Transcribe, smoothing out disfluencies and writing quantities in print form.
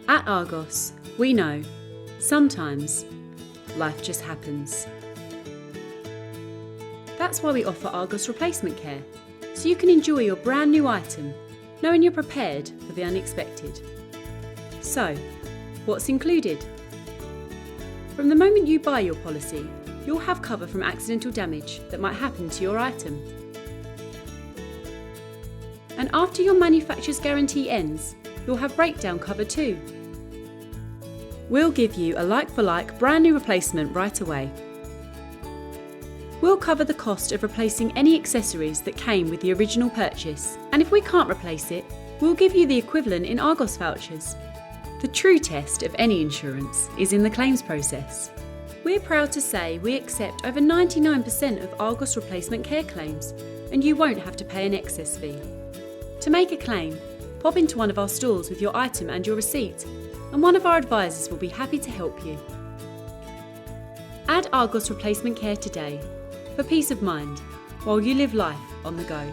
At Argos, we know, sometimes, life just happens. That's why we offer Argos Replacement Care, so you can enjoy your brand new item, knowing you're prepared for the unexpected. So, what's included? From the moment you buy your policy, you'll have cover from accidental damage that might happen to your item. And after your manufacturer's guarantee ends, you'll have breakdown cover too. We'll give you a like-for-like brand new replacement right away. We'll cover the cost of replacing any accessories that came with the original purchase, and if we can't replace it, we'll give you the equivalent in Argos vouchers. The true test of any insurance is in the claims process. We're proud to say we accept over 99% of Argos Replacement Care claims, and you won't have to pay an excess fee. To make a claim, pop into one of our stores with your item and your receipt, and one of our advisors will be happy to help you. Add Argos Replacement Care today for peace of mind while you live life on the go.